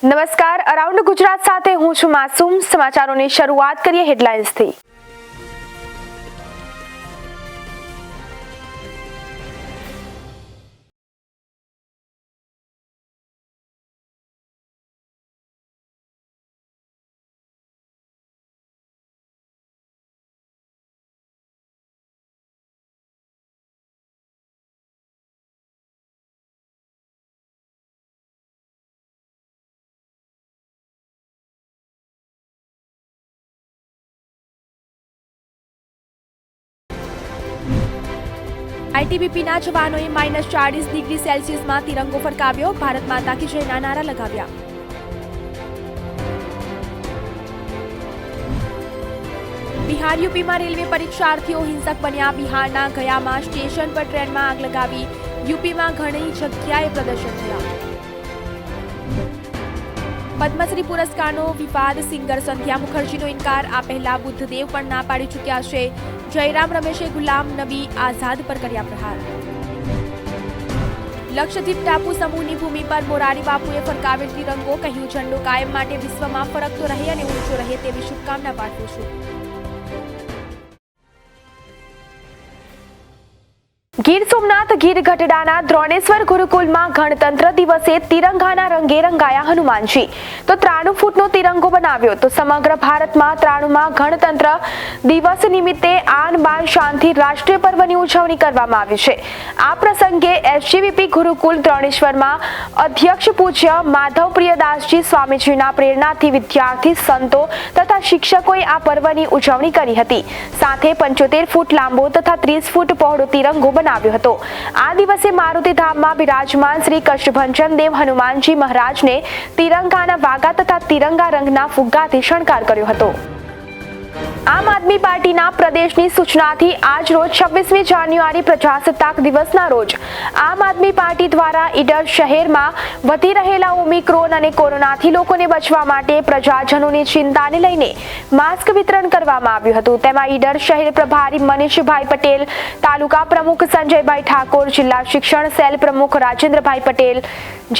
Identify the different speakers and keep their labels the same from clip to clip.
Speaker 1: નમસ્કાર, અરાઉન્ડ ગુજરાત સાથે હું છું માસૂમ। સમાચારોની શરૂઆત કરીએ હેડલાઇન્સથી। આઈટીબીપીના જવાનોએ -40 ડિગ્રી સેલ્સિયસમાં તિરંગો ફરકાવ્યો, ભારત માતા કી જયના નારા લગાવ્યા। બિહાર યુપીમાં રેલવે પરીક્ષાર્થીઓ હિંસક બન્યા, બિહારના ગયામાં સ્ટેશન પર ટ્રેનમાં આગ લગાવી, યુપીમાં ઘણી જગ્યાએ પ્રદર્શન થયા। પદ્મશ્રી પુરસ્કારનો વિવાદ, સિંગર સંધ્યા મુખર્જીનો ઇનકાર, આ પહેલા બુદ્ધદેવ પણ ના પાડી ચૂક્યા છે। જયરામ રમેશે ગુલામ નબી આઝાદ પર કર્યા પ્રહાર। લક્ષદ્વીપ ટાપુ સમૂહની ભૂમિ પર મોરારી બાપુએ ફરકાવેલ તિરંગો, કહ્યું ઝંડો કાયમ માટે વિશ્વમાં ફરકતો રહે અને ઊંચો રહે તેવી શુભકામના પાઠવું છું। ગીર સોમનાથ ગીર ગઢડાના દ્રોણેશ્વર ગુરુકુલમાં ગણતંત્ર દિવસે તિરંગાના રંગે રંગાયા હનુમાનજી। તો 93 ફૂટનો તિરંગો બનાવ્યો। તો સમગ્ર ભારતમાં 93માં ગણતંત્ર દિવસ નિમિત્તે આન બાન શાનથી રાષ્ટ્રીય પર્વની ઉજવણી કરવામાં આવી છે। આ પ્રસંગે એસજીવીપી ગુરુકુલ દ્રોણેશ્વરમાં અધ્યક્ષ પૂજ્ય માધવ પ્રિયદાસજી સ્વામીજીના પ્રેરણાથી વિદ્યાર્થી, સંતો તથા શિક્ષકોએ આ પર્વની ઉજવણી કરી હતી। સાથે 75 ફૂટ લાંબો તથા 30 ફૂટ પહોળો તિરંગો બનાવ્યો હતો। આ દિવસે મારુતિ ધામમાં બિરાજમાન શ્રી કષ્ટભંજન દેવ હનુમાનજી મહારાજને તિરંગાના વાગા તથા તિરંગા રંગના ફુગ્ગાથી શણગાર કર્યો હતો। આમ આદમી પાર્ટીના પ્રદેશની સૂચનાથી આજ રોજ 26મી જાન્યુઆરી પ્રજાસત્તાક દિવસના રોજ આમ આદમી પાર્ટી દ્વારા ઈડર શહેરમાં વધી રહેલા ઓમિક્રોન અને કોરોનાથી લોકોને બચવા માટે પ્રજાજનોની ચિંતાને લઈને માસ્ક વિતરણ કરવામાં આવ્યું હતું। તેમાં ઈડર શહેર પ્રભારી મનીષભાઈ પટેલ, તાલુકા પ્રમુખ સંજયભાઈ ઠાકોર, જિલ્લા શિક્ષણ સેલ પ્રમુખ રાજેન્દ્રભાઈ પટેલ,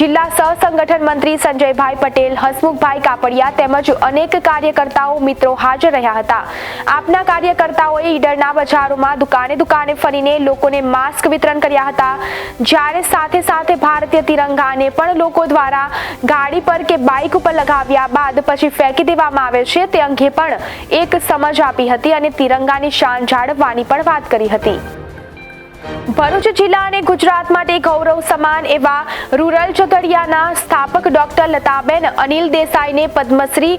Speaker 1: જિલ્લા સહસંગઠન મંત્રી સંજયભાઈ પટેલ, હસમુખભાઈ કાપડિયા તેમજ અનેક કાર્યકર્તાઓ મિત્રો હાજર રહ્યા હતા। આપના કાર્યકર્તાઓએ ઈડરના બજારોમાં દુકાને દુકાને ફરીને લોકોને માસ્ક વિતરણ કર્યા હતા। જ્યારે સાથે સાથે ભારતીય તિરંગાને પણ લોકો દ્વારા ગાડી પર કે બાઇક ઉપર લગાવ્યા બાદ પછી ફેંકી દેવામાં આવે છે તે અંગે પણ એક સમજ આપી હતી અને તિરંગાની શાન જાળવવાની પણ વાત કરી હતી। ભરૂચ જિલ્લા અને ગુજરાત માટે ગૌરવ સમાન એવા રૂરલ ઝઘડિયાના સ્થાપક ડોક્ટર લતાબેન અનિલ દેસાઈને પદ્મશ્રી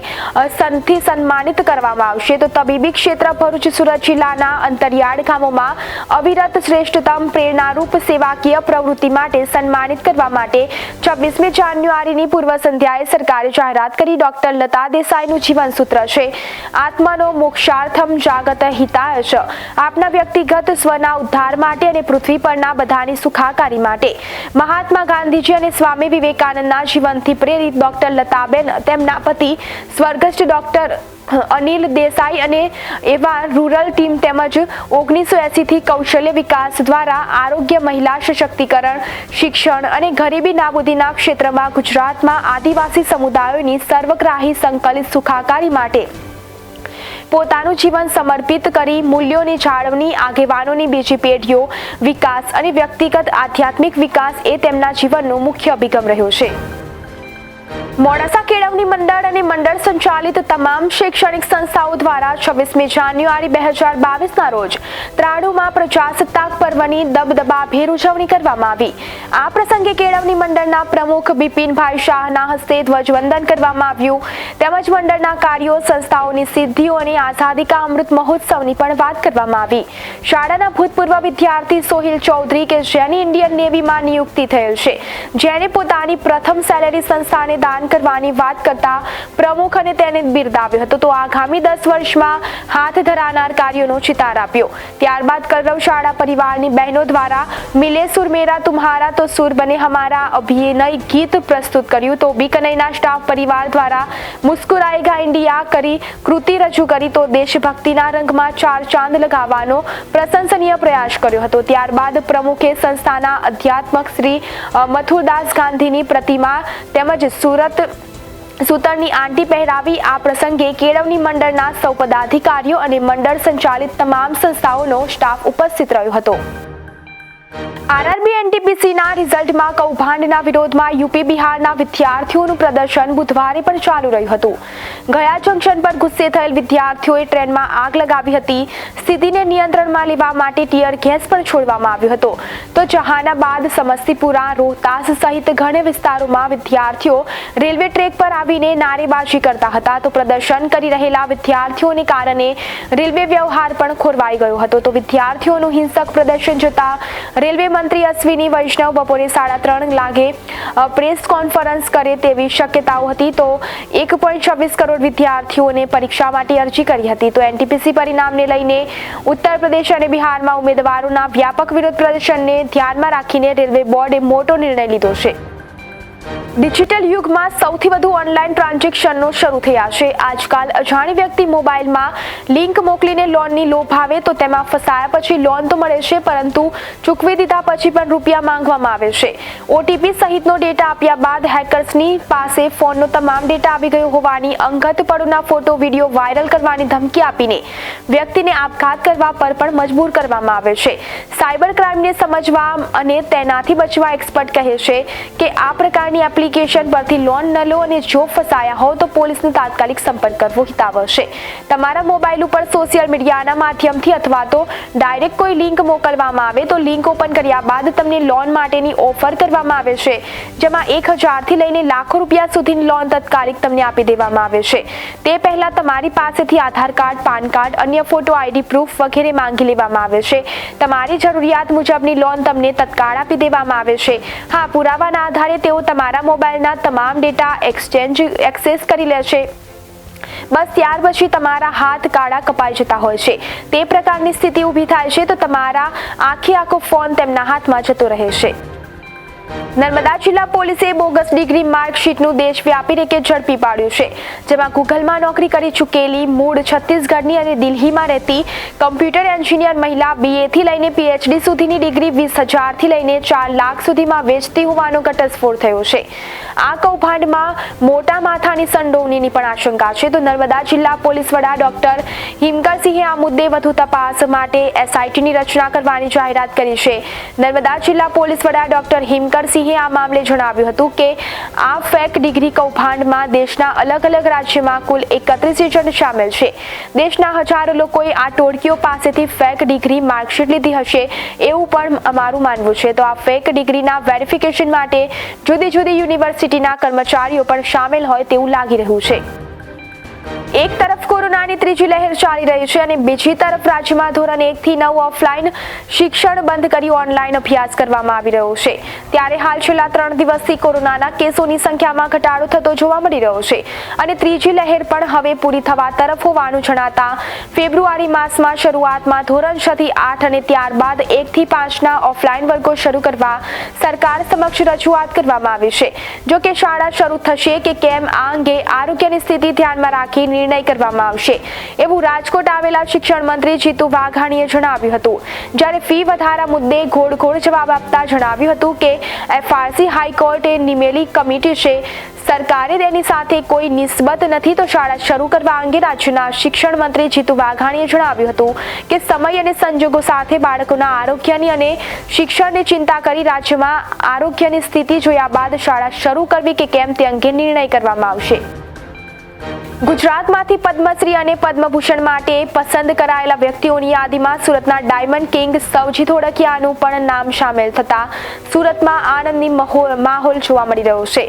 Speaker 1: થી સન્માનિત કરવામાં આવશે। તો તબીબી ક્ષેત્ર ભરૂચ સુરત જિલ્લાના અંતરિયાળ ગામોમાં અવિરત શ્રેષ્ઠતમ પ્રેરણારૂપ સેવાકીય પ્રવૃત્તિ માટે સન્માનિત કરવા માટે 26મી જાન્યુઆરીની પૂર્વ સંધ્યાએ સરકારે જાહેરાત કરી। ડોક્ટર લતા દેસાઈનું જીવનસૂત્ર છે આત્માનો મોક્ષાર્થમ જાગત હિતાય ચ। આપના વ્યક્તિગત સ્વના ઉદ્ધાર માટે અને પૃથ્વી પરના બધાની સુખાકારી માટે મહાત્મા ગાંધીજી અને સ્વામી વિવેકાનંદના જીવનથી પ્રેરિત ડોક્ટર લતાબેન તેમના પતિ સ્વર્ગસ્થ ડોક્ટર અનિલ દેસાઈ અને એવા રૂરલ ટીમ તેમજ 1980 થી કૌશલ્ય વિકાસ દ્વારા આરોગ્ય, મહિલા સશક્તિકરણ, શિક્ષણ અને ગરીબી નાબૂદીના ક્ષેત્રમાં ગુજરાતમાં આદિવાસી સમુદાયોની સર્વગ્રાહી સંકલિત સુખાકારી માટે પોતાનું જીવન સમર્પિત કરી મૂલ્યોની જાળવણી, આગેવાનોની બીજી પેઢીઓ વિકાસ અને વ્યક્તિગત આધ્યાત્મિક વિકાસ એ તેમના જીવનનો મુખ્ય અભિગમ રહ્યો છે। મોડાસા કેળવણી મંડળ અને મંડળ સંચાલિત તમામ શૈક્ષણિક સંસ્થાઓ દ્વારા 26મી જાન્યુઆરી 2022ના રોજ 93માં પ્રજાસત્તાક પર્વની દબદબાભેર ઉજવણી કરવામાં આવી। આ પ્રસંગે કેળવણી મંડળના પ્રમુખ બિપિનભાઈ શાહના હસ્તે ધ્વજવંદન કરવામાં આવ્યું તેમજ મંડળના કાર્યો, સંસ્થાઓની સિદ્ધિઓ અને આઝાદી કા અમૃત મહોત્સવની પણ વાત કરવામાં આવી। શાળાના ભૂતપૂર્વ વિદ્યાર્થી સોહિલ ચૌધરી કે જેની ઇન્ડિયન નેવીમાં નિયુક્તિ થયેલ છે, જેને પોતાની પ્રથમ સેલેરી સંસ્થાને દાન કરવાની વાત કરતા પ્રમુખ અને તેને બિરદાવ્યો હતો। તો આગામી 10 વર્ષમાં હાથ ધરાનાર કાર્યોનો ચિતાર આપ્યો। ત્યારબાદ કલરવ શાળા પરિવારની બહેનો દ્વારા મિલે સુર મેરા તુમ્હારા તો સુર બને હમારા અભિનય ગીત પ્રસ્તુત કર્યું। તો બીકનૈના સ્ટાફ પરિવાર દ્વારા મુસ્કુરાએગા ઇન્ડિયા કરી કૃતિ રજૂ કરી। તો દેશભક્તિના રંગમાં 4 ચાંદ લગાવવાનો પ્રશંસનીય પ્રયાસ કર્યો હતો। ત્યારબાદ પ્રમુખે સંસ્થાના અધ્યાત્મક શ્રી મથુરદાસ ગાંધીની પ્રતિમા તેમજ સુરત સૂતરની આંટી પહેરાવી આ પ્રસંગે કેળવણી મંડળના સૌ પદાધિકારીઓ અને મંડળ સંચાલિત તમામ સંસ્થાઓનો સ્ટાફ ઉપસ્થિત રહ્યો હતો. આરઆરબી એનટીપીસીના રિઝલ્ટમાં કૌભાંડના વિરોધમાં યુપી બિહારના વિદ્યાર્થીઓનું પ્રદર્શન બુધવારે પણ ચાલુ રહ્યું હતું. ગયા જંકશન પર ગુસ્સે થયેલ વિદ્યાર્થીઓએ ટ્રેનમાં આગ લગાવી હતી. સ્થિતિને નિયંત્રણમાં લેવા માટે ટીયર ગેસ પણ છોડવામાં આવ્યો હતો. તો જહાનાબાદ, સમસ્તીપુરા, રોહતાસ સહિત ઘણા વિસ્તારોમાં વિદ્યાર્થીઓ રેલવે ટ્રેક પર આવીને નારેબાજી કરતા હતા. તો પ્રદર્શન કરી રહેલા વિદ્યાર્થીઓને કારણે રેલવે વ્યવહાર પણ ખોરવાઈ ગયો હતો. તો વિદ્યાર્થીઓનું હિંસક પ્રદર્શન જોતા રેલવે મંત્રી અશ્વિની વૈષ્ણવ બપોરે 3:30 વાગે પ્રેસ કોન્ફરન્સ કરે તેવી શક્યતાઓ હતી. તો 1.26 કરોડ વિદ્યાર્થીઓને પરીક્ષા માટે અરજી કરી હતી. તો એનટીપીસી પરિણામને લઈને ઉત્તર પ્રદેશ અને બિહારમાં ઉમેદવારોના વ્યાપક વિરોધ પ્રદર્શનને ધ્યાનમાં રાખીને રેલવે બોર્ડે મોટો નિર્ણય લીધો છે. ડિજિટલ યુગમાં સૌથી વધુ ઓનલાઈન ટ્રાન્ઝેક્શનો શરૂ થયા છે. આજકાલ અજાણી વ્યક્તિ મોબાઈલમાં લિંક મોકલીને લોનની લોભ આવે તો તેમાં ફસાયા પછી લોન તો મળે છે, પરંતુ ચૂકવી દીધા પછી પણ રૂપિયા માંગવામાં આવે છે. ઓટીપી સહિતનો ડેટા આપ્યા બાદ હેકર્સની પાસે ફોનનો તમામ ડેટા આવી ગયો હોવાની, અંગત પળોના ફોટો વિડીયો વાયરલ કરવાની ધમકી આપીને વ્યક્તિને આપઘાત કરવા પર પણ મજબૂર કરવામાં આવે છે. સાયબર ક્રાઇમને સમજવા અને તેનાથી બચવા એક્સપર્ટ કહે છે કે આ પ્રકારની એપ્લિકેશન પરથી લોન ન લો અને જો ફસાયા હો તો પોલીસનો તાત્કાલિક સંપર્ક કરવો હિતાવહ છે. તમારા મોબાઈલ ઉપર સોશિયલ મીડિયાના માધ્યમથી અથવા તો ડાયરેક્ટ કોઈ લિંક મોકલવામાં આવે તો લિંક ઓપન કર્યા બાદ તમને લોન માટેની ઓફર કરવામાં આવે છે, જેમાં 1000 થી લઈને લાખો રૂપિયા સુધીની લોન તાત્કાલિક તમને આપી દેવામાં આવે છે. તે પહેલા તમારી પાસેથી આધાર કાર્ડ, પાન કાર્ડ, અન્ય ફોટો આઈડી પ્રૂફ વગેરે માંગી લેવામાં આવે છે. તમારી જરૂરિયાત મુજબની લોન તમને તત્કાળ આપી દેવામાં આવે છે. હા, પુરાવાના આધારે તેઓ તમારા મોબાઈલના તમામ ડેટા એક્સેસ કરી લે છે. બસ ત્યાર પછી તમારા હાથ કાળા કપાઈ જતા હોય છે. તે પ્રકારની સ્થિતિ ઊભી થાય છે તો તમારા આખો ફોન તેમના હાથમાં જતો રહે છે. નર્મદા જિલ્લા પોલીસે બોગસ ડિગ્રી માર્કશીટનું દેશવ્યાપી રીતે ઝડપી પાડ્યું છે, જેમાં ગૂગલમાં નોકરી કરી ચૂકેલી મૂળ છત્તીસગઢની અને દિલ્હીમાં રહેતી કમ્પ્યુટર એન્જિનિયર મહિલા BA થી લઈને PhD સુધીની ડિગ્રી 20,000 થી લઈને 4 લાખ સુધીમાં વેચતી હોવાનો ઘટસ્ફોટ થયો છે. આ કૌભાંડમાં મોટા માથાની સંડોવણીની પણ આશંકા છે. તો નર્મદા જિલ્લા પોલીસ વડા ડોક્ટર હિમકરસિંહે આ મુદ્દે વધુ તપાસ માટે SITની રચના કરવાની જાહેરાત કરી છે. નર્મદા જિલ્લા પોલીસ વડા ડોક્ટર હિમકરસિંહે આ મામલે જણાવ્યું હતું કે આ ફેક ડિગ્રી કૌભાંડમાં દેશના અલગ અલગ રાજ્યમાં કુલ 31 એજન્ટ સામેલ છે. દેશના હજારો લોકોએ આ ટોળકીઓ પાસેથી ફેક ડિગ્રી માર્કશીટ લીધી હશે એવું પણ અમારું માનવું છે. તો આ ફેક ડિગ્રીના વેરિફિકેશન માટે જુદી જુદી યુનિવર્સિટીના કર્મચારીઓ પણ સામેલ હોય તેવું લાગી રહ્યું છે. એક તરફ કોરોનાની ત્રીજી લહેર ચાલી રહી છે અને બીજી તરફ રાજ્યમાં ધોરણ 1 થી 9 ઓફલાઈન શિક્ષણ બંધ કરી ઓનલાઈન અભ્યાસ કરવામાં આવી રહ્યો છે. ત્યારે હાલ છેલ્લા 3 દિવસથી કોરોનાના કેસોની સંખ્યામાં ઘટાડો થતો જોવા મળી રહ્યો છે અને ત્રીજી લહેર પણ હવે પૂરી થવા તરફ હોવાનું જણાતા ફેબ્રુઆરી માસમાં શરૂઆતમાં ધોરણ 6 થી 8 અને ત્યારબાદ 1 થી 5ના ઓફલાઈન વર્ગો શરૂ કરવા સરકાર સમક્ષ રજૂઆત કરવામાં આવી છે. જો કે શાળા શરૂ થશે કે કેમ આ અંગે આરોગ્યની સ્થિતિ ધ્યાનમાં રાખી નિર્ણય કરવામાં આવશે એવું રાજકોટ આવેલા શિક્ષણ મંત્રી જીતુ વાઘાણીએ જણાવ્યું હતું. જ્યારે ફી વધારા મુદ્દે ઘોડ જવાબ આપતા જણાવ્યું હતું કે FRC હાઈકોર્ટે નિમેલી કમિટી છે, સરકારે તેની સાથે કોઈ નિસ્બત નથી. તો શાળા શરૂ કરવા અંગે રાજ્યના શિક્ષણ મંત્રી જીતુ વાઘાણીએ જણાવ્યું હતું કે સમય અને સંજોગો સાથે બાળકોના આરોગ્યની અને શિક્ષણની ચિંતા કરી રાજ્યમાં આરોગ્યની સ્થિતિ જોયા બાદ શાળા શરૂ કરવી કે કેમ તે અંગે નિર્ણય કરવામાં આવશે. ગુજરાતમાંથી પદ્મશ્રી અને પદ્મભૂષણ માટે પસંદ કરાયેલા વ્યક્તિઓની યાદીમાં સુરતના ડાયમંડ કિંગ સવજી ધોળકિયાનું પણ નામ સામેલ થતા સુરતમાં આનંદની માહોલ જોવા મળી રહ્યો છે.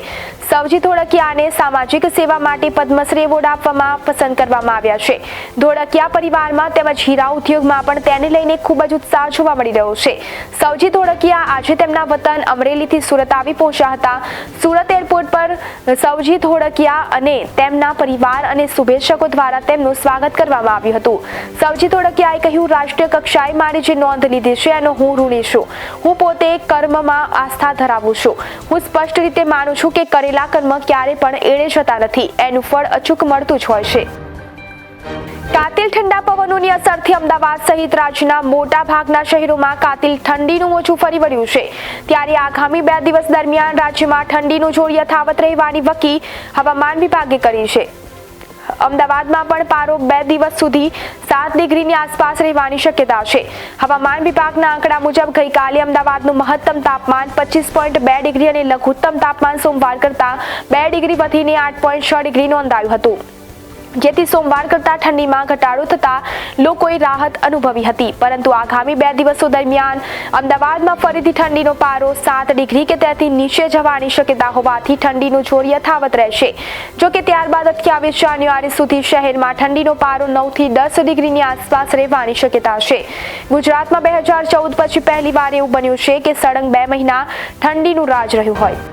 Speaker 1: સવજી ધોળકિયાને સામાજિક સેવા માટે પદ્મશ્રી એવોર્ડ આપવામાં પસંદ કરવામાં આવ્યા છે. ધોળકિયા પરિવારમાં તેમજ હીરા ઉદ્યોગમાં પણ તેને લઈને ખૂબ જ ઉત્સાહ જોવા મળી રહ્યો છે. સવજી ધોળકિયા આજે તેમના વતન અમરેલીથી સુરત આવી પહોંચ્યા હતા. સુરત એરપોર્ટ પર સવજી ધોળકિયા અને તેમના પરિવાર અને શુભેચ્છકો દ્વારા તેમનું સ્વાગત કરવામાં આવ્યું હતું. સવજી ધોળકિયાએ કહ્યું, રાષ્ટ્રીય કક્ષાએ મારી જે નોંધ લીધી છે એનો હું ઋણી છું. હું પોતે કર્મમાં આસ્થા ધરાવું છું. હું સ્પષ્ટ રીતે માનું છું કે કરેલા કર્મ ક્યારે પણ એળે જતા નથી, એનું ફળ અચૂક મળતું જ હોય છે. કાતિલ ઠંડા પવનોની અસરથી અમદાવાદ સહિત રાજ્યના મોટા ભાગના શહેરોમાં કાતિલ ઠંડીનું મોજું ફરી વળ્યું છે. ત્યારે આગામી 2 દિવસ દરમિયાન રાજ્યમાં ઠંડીનું જોર યથાવત રહેવાની વકી હવામાન વિભાગે કરી છે. અમદાવાદમાં પણ પારો 2 દિવસ સુધી 7 ડિગ્રીની આસપાસ રહેવાની શક્યતા છે. હવામાન વિભાગના આંકડા મુજબ ગઈકાલે અમદાવાદનું મહત્તમ તાપમાન 25.2 ડિગ્રી અને લઘુત્તમ તાપમાન સોમવાર કરતાં 2 ડિગ્રી વધીને 8.6 ડિગ્રી નોંધાયું હતું, જેથી સોમવાર કરતાં ઠંડીમાં ઘટાડો થતા લોકોએ રાહત અનુભવી હતી. પરંતુ આગામી 2 દિવસો દરમિયાન અમદાવાદમાં ફરીથી ઠંડીનો પારો 7 ડિગ્રી કે તેથી નીચે જવાની શક્યતા હોવાથી ઠંડીનું જોર યથાવત રહેશે. જોકે ત્યારબાદ 28 જાન્યુઆરી સુધી શહેરમાં ઠંડીનો પારો 9 થી 10 ડિગ્રીની આસપાસ રહેવાની શક્યતા છે. ગુજરાતમાં 2014 પછી પહેલીવાર એવું બન્યું છે કે સળંગ 2 મહિના ઠંડીનું રાજ રહ્યું હોય.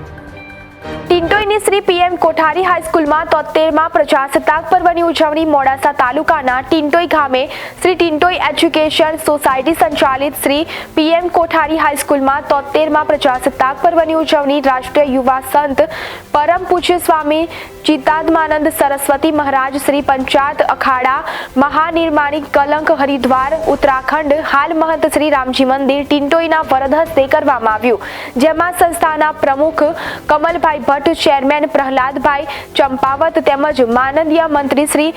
Speaker 1: ટિન્ટોઈની શ્રી પીએમ કોઠારી હાઈસ્કૂલમાં 73મા પ્રજાસત્તાક પર્વની ઉજવણી. મોડાસા તાલુકાના ટિન્ટોઈ ગામે શ્રી ટિન્ટોઈ એજ્યુકેશન સોસાયટી સંચાલિત શ્રી પીએમ કોઠારી હાઈસ્કૂલમાં 73મા પ્રજાસત્તાક પર્વની ઉજવણી રાષ્ટ્રીય યુવા સંત પરમ પૂજ્ય સ્વામી ચિત્તાત્માનંદ સરસ્વતી મહારાજ શ્રી પંચાયત અખાડા મહાનિર્માણી કલંક હરિદ્વાર ઉત્તરાખંડ હાલ મહંત શ્રી રામજી મંદિર ટિન્ટોઈના વરદ હસ્તે કરવામાં આવ્યું, જેમાં સંસ્થાના પ્રમુખ કમલભાઈ ભટ્ટ, ચેરમેન પ્રહલાદભાઈ ચંપાવત તેમજ માનનીય મંત્રી શ્રી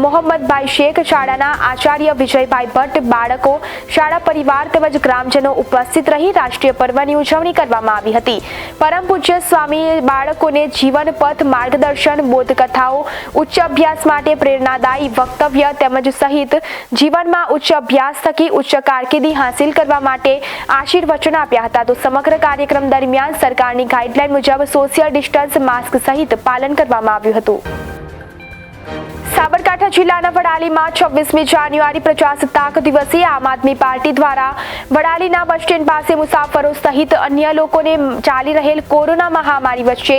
Speaker 1: મોહમ્મદભાઈ શેખ, શાળાના આચાર્ય વિજયભાઈ ભટ્ટ, બાળકો, શાળા પરિવાર તેમજ ગ્રામજનો ઉપસ્થિત રહી રાષ્ટ્રીય પર્વની ઉજવણી કરવામાં આવી હતી. પરમ પૂજ્ય સ્વામીએ બાળકોને જીવન પથ માર્ગદર્શન, બોધકથાઓ, ઉચ્ચ અભ્યાસ માટે પ્રેરણાદાયી વક્તવ્ય તેમજ સહિત જીવનમાં ઉચ્ચ અભ્યાસ થકી ઉચ્ચ કારકિર્દી હાંસિલ કરવા માટે આશીર્વચન આપ્યા હતા. તો સમગ્ર કાર્યક્રમ દરમિયાન સરકારની ગાઈડલાઈન મુજબ સોશિયલ ડિસ્ટન્સ, માસ્ક સહિત પાલન કરવામાં આવ્યું હતું. સાબરકાંઠા જિલ્લાના વડાલીમાં 26મી જાન્યુઆરી પ્રજાસત્તાક દિવસે આમ આદમી પાર્ટી દ્વારા વડાલીના બસ સ્ટેન્ડ પાસે મુસાફરો સહિત અન્ય લોકોને ચાલી રહેલ કોરોના મહામારી વચ્ચે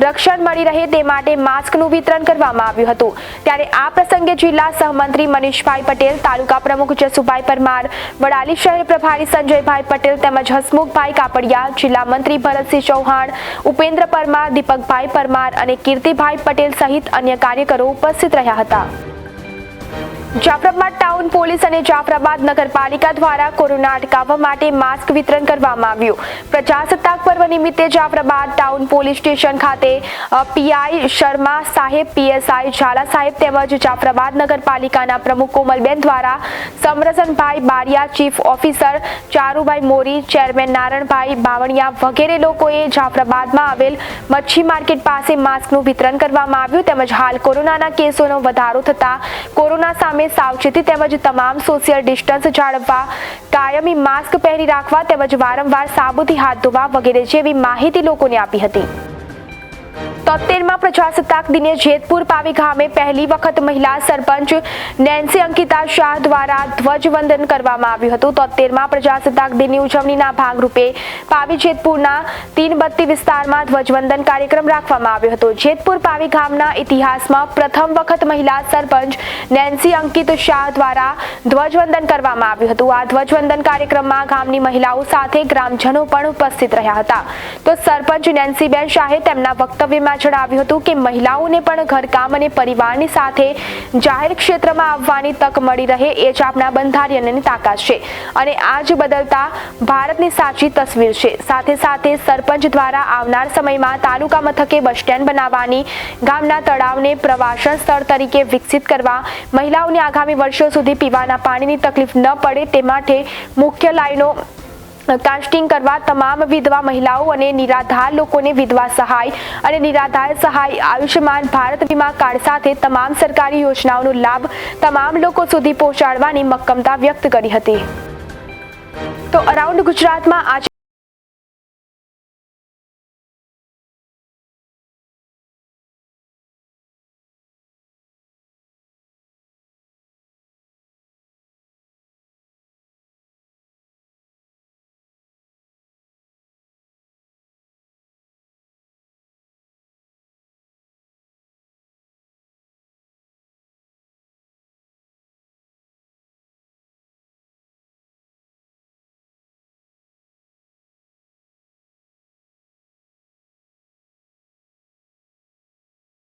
Speaker 1: રક્ષણ મળી રહે તે માટે માસ્કનું વિતરણ કરવામાં આવ્યું હતું. ત્યારે આ પ્રસંગે જિલ્લા સહમંત્રી મનીષભાઈ પટેલ, તાલુકા પ્રમુખ જસુભાઈ પરમાર, વડાલી શહેર પ્રભારી સંજયભાઈ પટેલ તેમજ હસમુખભાઈ કાપડિયા, જિલ્લા મંત્રી ભરતસિંહ ચૌહાણ, ઉપેન્દ્ર પરમાર, દીપકભાઈ પરમાર અને કીર્તિભાઈ પટેલ સહિત અન્ય કાર્યકરો ઉપસ્થિત રહ્યા હતા. જાફરાબાદ ટાઉન પોલીસ અને જાફરાબાદ નગરપાલિકા દ્વારા કોરોના અટકાવવા માટે માસ્ક વિતરણ કરવામાં આવ્યું. પ્રજાસત્તાક પર્વ નિમિત્તે જાફરાબાદ ટાઉન પોલીસ સ્ટેશન ખાતે પીઆઈ શર્મા સાહેબ, પીએસઆઈ ઝાલા સાહેબ તેમજ જાફરાબાદ નગરપાલિકાના પ્રમુખ કોમલબેન દ્વારા સમરસનભાઈ બારિયા, ચીફ ઓફિસર ચારુભાઈ મોરી, ચેરમેન નારણભાઈ બાવણિયા વગેરે લોકોએ જાફરાબાદમાં આવેલ મચ્છી માર્કેટ પાસે માસ્કનું વિતરણ કરવામાં આવ્યું. તેમજ હાલ કોરોનાના કેસોનો વધારો થતા કોરોના સામે સાવચેતી તેમજ તમામ સોશિયલ ડિસ્ટન્સ જાળવવા, કાયમી માસ્ક પહેરી રાખવા તેમજ વારંવાર સાબુથી હાથ ધોવા વગેરે જેવી માહિતી લોકોને આપી હતી. 73મા પ્રજાસત્તાક દિને જેતપુર પાવી ગામે પહેલી વખત મહિલા સરપંચ નેન્સી અંકિતા શાહ દ્વારા ધ્વજવંદન કરવામાં આવ્યું હતું. 73મા પ્રજાસત્તાક દિનની ઉજવણીના ભાગરૂપે પાવી જેતપુરના તીનબત્તી વિસ્તારમાં ધ્વજવંદન કાર્યક્રમ રાખવામાં આવ્યો હતો. જેતપુર પાવી ગામના ઇતિહાસમાં પ્રથમ વખત મહિલા સરપંચ નેન્સી અંકિત શાહ દ્વારા ધ્વજવંદન કરવામાં આવ્યું હતું. આ ધ્વજવંદન કાર્યક્રમમાં ગામની મહિલાઓ સાથે ગ્રામજનો પણ ઉપસ્થિત રહ્યા હતા. તો સરપંચ નેન્સીબેન શાહે તેમના વક્તવ્યમાં જણાવ્યું હતું કે મહિલાઓને પણ ઘરકામ અને પરિવારની સાથે જાહેર ક્ષેત્રમાં આવવાની તક મળી રહે એ જ આપણા બંધારણની તાકાત છે અને આ જ બદલતા ભારતની સાચી તસવીર છે. સાથે સાથે સરપંચ દ્વારા આવનાર સમયમાં તાલુકા મથકે બસ સ્ટેન્ડ બનાવવાની, ગામના તળાવને પ્રવાસન સ્થળ તરીકે વિકસિત કરવા, મહિલાઓને આગામી વર્ષો સુધી પીવાના પાણીની તકલીફ ન પડે તે માટે મુખ્ય લાઈનો કાસ્ટિંગ કરવા, તમામ વિધવા મહિલાઓ અને નિરાધાર લોકોને વિધવા સહાય અને નિરાધાર સહાય, આયુષ્યમાન ભારત વીમા કાર્ડ સાથે તમામ સરકારી યોજનાઓનો લાભ તમામ લોકો સુધી પહોંચાડવાની મક્કમતા વ્યક્ત કરી હતી. તો અરાઉન્ડ ગુજરાતમાં આજે